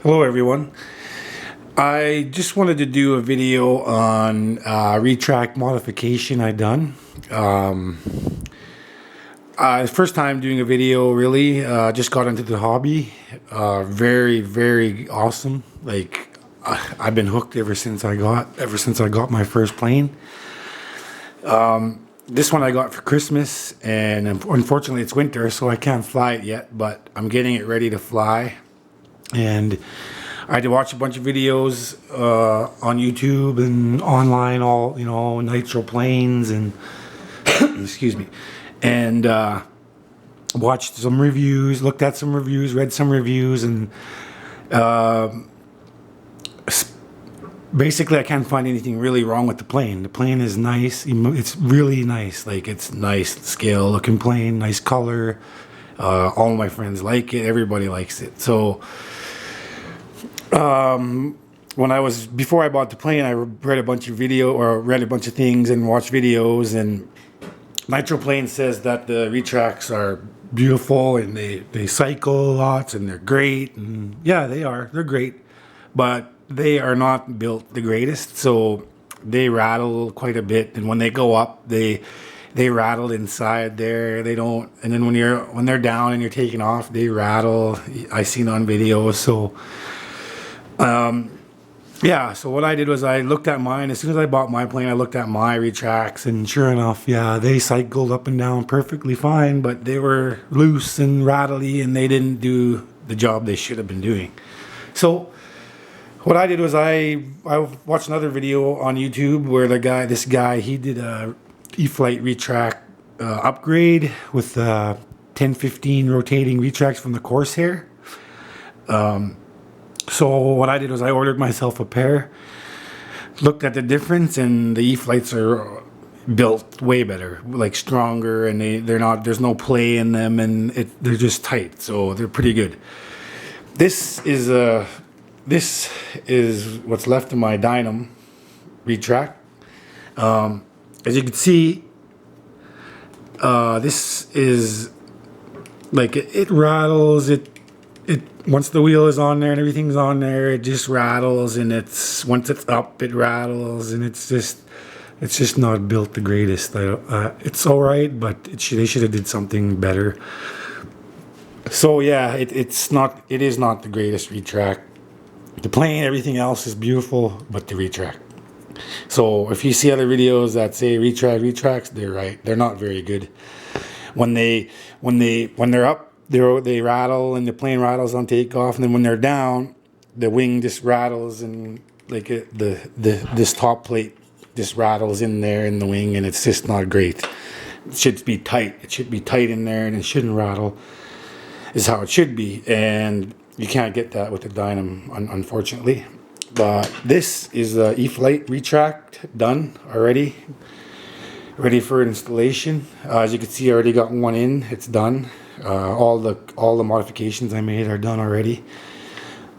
Hello everyone. I just wanted to do a video on retract modification I done. First time doing a video really, just got into the hobby. Very awesome. Like I've been hooked ever since I got my first plane. This one I got for Christmas, and unfortunately it's winter so I can't fly it yet, but I'm getting it ready to fly. And I had to watch a bunch of videos on YouTube and online, all nitro planes and excuse me, and watched some reviews, looked at some reviews, read some reviews, and basically I can't find anything really wrong with the plane. The plane is nice. It's really nice. Like, it's nice scale looking plane, nice color. All my friends like it. Everybody likes it. So before I bought the plane, I read a bunch of things and watched videos, and Nitro Plane says that the retracts are beautiful and they cycle lots and they're great, and yeah, they're great, but they are not built the greatest, so they rattle quite a bit, and when they go up they rattle inside there. They don't, and then when they're down and you're taking off, they rattle. I seen on videos. So yeah, so what I did was I looked at mine. As soon as I bought my plane, I looked at my retracts, and sure enough, yeah, they cycled up and down perfectly fine, but they were loose and rattly, and they didn't do the job they should have been doing. So what I did was I watched another video on YouTube where this guy, he did a Eflite retract upgrade with 10-15 rotating retracts from the Corsair. So what I did was I ordered myself a pair, looked at the difference, and the Eflites are built way better, like stronger, and there's no play in them, and they're just tight, so they're pretty good. This is what's left of my Dynam retract. As you can see, this is like it rattles. It once the wheel is on there and everything's on there, it just rattles, and once it's up, it rattles, and it's just not built the greatest. It's all right, but they should have did something better. So yeah, it is not the greatest retract. The plane, everything else is beautiful, but the retract. So if you see other videos that say retracts, they're right. They're not very good. When they're up, they rattle, and the plane rattles on takeoff, and then when they're down, the wing just rattles, and like this top plate just rattles in there in the wing, and it's just not great. It should be tight. It should be tight in there, and it shouldn't rattle. Is how it should be, and you can't get that with the Dynam, unfortunately. But this is a Eflite retract done already, ready for installation. As you can see, I already got one in. It's done. All the modifications I made are done already,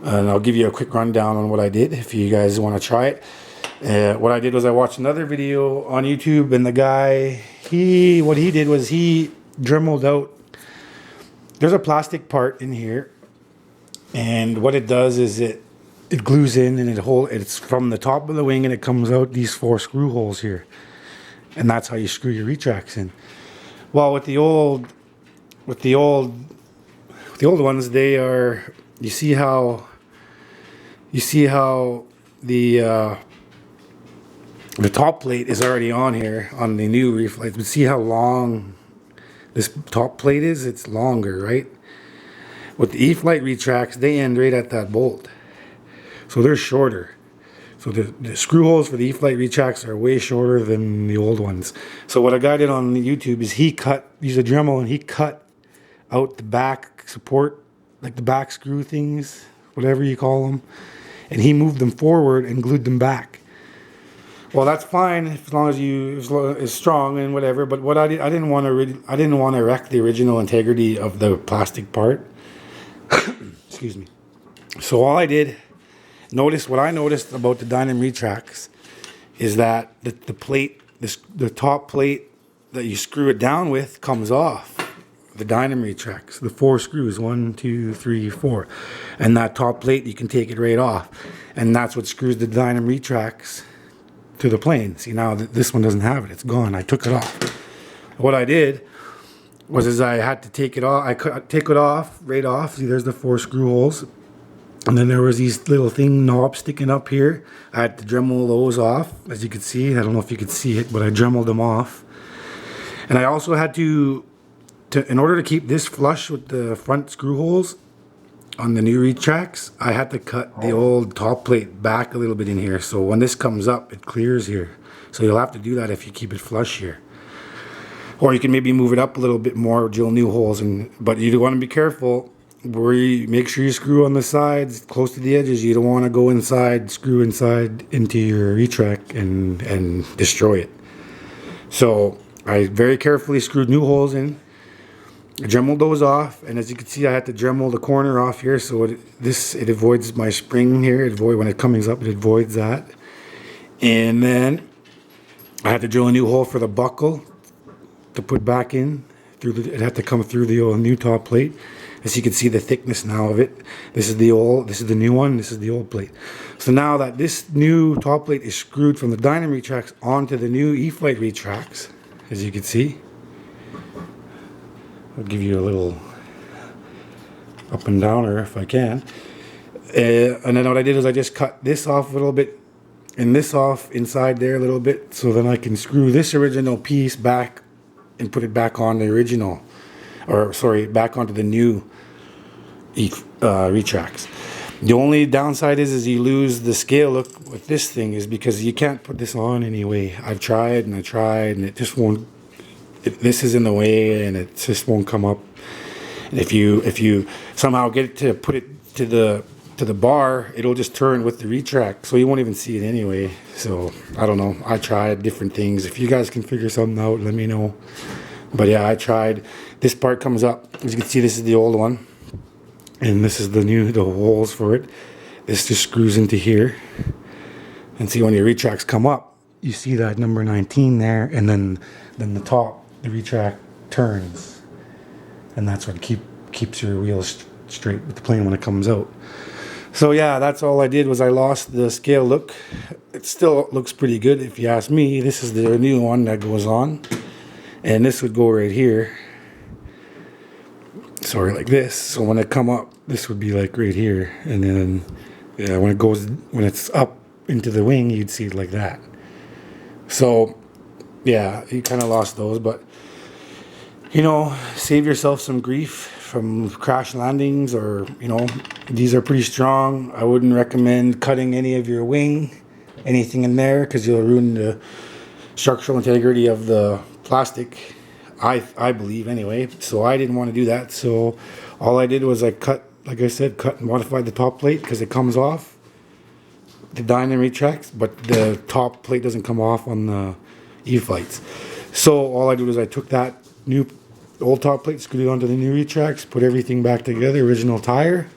and I'll give you a quick rundown on what I did if you guys want to try it. What I did was I watched another video on YouTube, and the guy, what he did was he dremeled out. There's a plastic part in here, and what it does is it glues in, and it's from the top of the wing, and it comes out these 4 screw holes here, and that's how you screw your retracts in. Well, with the old ones, they are, you see how the top plate is already on here on the new Eflites, but see how long this top plate is? It's longer, right? With the Eflite retracts, they end right at that bolt, so they're shorter. So the screw holes for the Eflite retracts are way shorter than the old ones. So what a guy did on YouTube is he used a Dremel, and he cut out the back support, like the back screw things, whatever you call them, and he moved them forward and glued them back. Well, that's fine as long as it's strong and whatever. But what I didn't want to wreck the original integrity of the plastic part. Excuse me. So all I did, what I noticed about the Dynam retracts is that the plate, the top plate that you screw it down with, comes off. the Dynam retracts, the 4 screws, 1, 2, 3, 4. And that top plate, you can take it right off. And that's what screws the Dynam retracts to the plane. See, now this one doesn't have it. It's gone. I took it off. What I did was I had to take it off. I could take it off, right off. See, there's the 4 screw holes. And then there was these little knobs sticking up here. I had to Dremel those off, as you could see. I don't know if you could see it, but I Dremeled them off. And I also had to in order to keep this flush with the front screw holes on the new retracts, I had to cut the old top plate back a little bit in here. So when this comes up, it clears here. So you'll have to do that if you keep it flush here. Or you can maybe move it up a little bit more, drill new holes. But you do want to be careful. Make sure you screw on the sides, close to the edges. You don't want to go inside, screw inside into your retract and destroy it. So I very carefully screwed new holes in. I Dremeled those off, and as you can see, I had to Dremel the corner off here, so it avoids my spring here. When it comes up, it avoids that. And then I had to drill a new hole for the buckle to put back in. It had to come through the old new top plate. As you can see, the thickness now of it. This is the new one. This is the old plate. So now that this new top plate is screwed from the Dynam retracts onto the new Eflite retracts, as you can see. I'll give you a little up and downer if I can. And then what I did is I just cut this off a little bit and this off inside there a little bit, so then I can screw this original piece back and put it back on the original, or sorry, back onto the new retracts. The only downside is you lose the scale look with this thing, is because you can't put this on anyway. I've tried and it just won't. This is in the way and it just won't come up. And if you somehow get it to put it to the bar, it'll just turn with the retract, so you won't even see it anyway. So I don't know. I tried different things. If you guys can figure something out, let me know. But yeah, I tried. This part comes up. As you can see, this is the old one, and this is the holes for it. This just screws into here. And see, when your retracts come up, you see that number 19 there, and then the top, the retract turns, and that's what keeps your wheels straight with the plane when it comes out. So yeah, that's all I did. Was I lost the scale look. It still looks pretty good if you ask me. This is the new one that goes on, and this would go right here, sorry, like this. So when it come up, this would be like right here, and then yeah, when it's up into the wing, you'd see it like that. So yeah, you kind of lost those, but you know, save yourself some grief from crash landings, or you know, these are pretty strong. I wouldn't recommend cutting any of your wing, anything in there, because you'll ruin the structural integrity of the plastic, I believe anyway. So I didn't want to do that. So all I did was I cut, like I said, cut and modified the top plate, because it comes off the Dynam retracts, but the top plate doesn't come off on the Eflites. So all I did was I took that old top plate, screwed it onto the new retracts, put everything back together, original tire.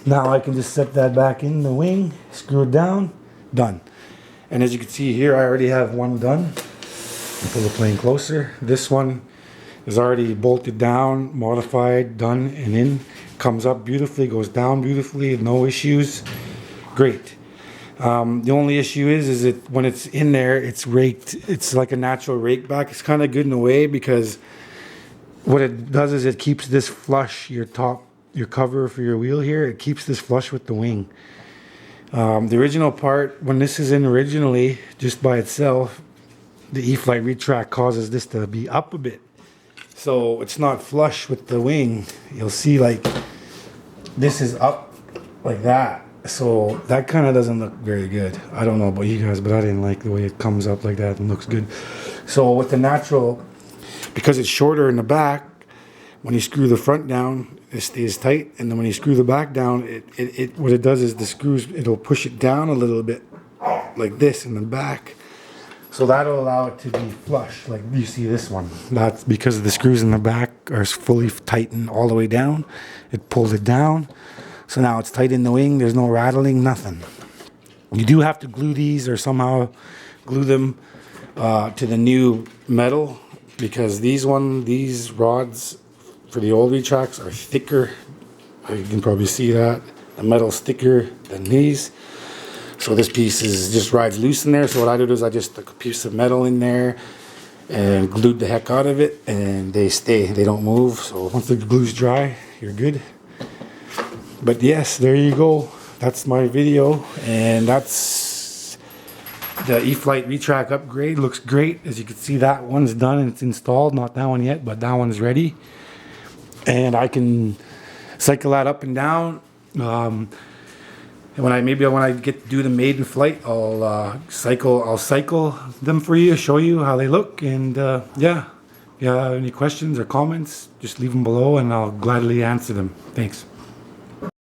Now I can just set that back in the wing, screw it down, done. And as you can see here, I already have one done. I'll pull the plane closer. This one is already bolted down, modified, done, and in. Comes up beautifully, goes down beautifully, no issues. Great. The only issue is that when it's in there, it's raked. It's like a natural rake back. It's kind of good in a way, because what it does is it keeps this flush, your cover for your wheel here, it keeps this flush with the wing. The original part, when this is in originally, just by itself, the Eflite retract causes this to be up a bit. So it's not flush with the wing. You'll see like this is up like that. So that kind of doesn't look very good. I don't know about you guys, but I didn't like the way it comes up like that and looks good. So with the natural, because it's shorter in the back, when you screw the front down, it stays tight, and then when you screw the back down, what it does is the screws, it'll push it down a little bit like this in the back. So that'll allow it to be flush, like you see this one. That's because the screws in the back are fully tightened all the way down. It pulls it down. So now it's tight in the wing, there's no rattling, nothing. You do have to glue these, or somehow glue them to the new metal, because these rods for the old retracts are thicker. You can probably see that. The metal's thicker than these. So this piece is just rides loose in there. So what I did is I just took a piece of metal in there and glued the heck out of it, and they stay, they don't move. So once the glue's dry, you're good. But yes, there you go. That's my video, and that's the Eflite Retract upgrade. Looks great. As you can see, that one's done and it's installed. Not that one yet, but that one's ready. And I can cycle that up and down. And when I get to do them made in flight, I'll cycle them for you, show you how they look, and yeah. If you have any questions or comments, just leave them below and I'll gladly answer them. Thanks.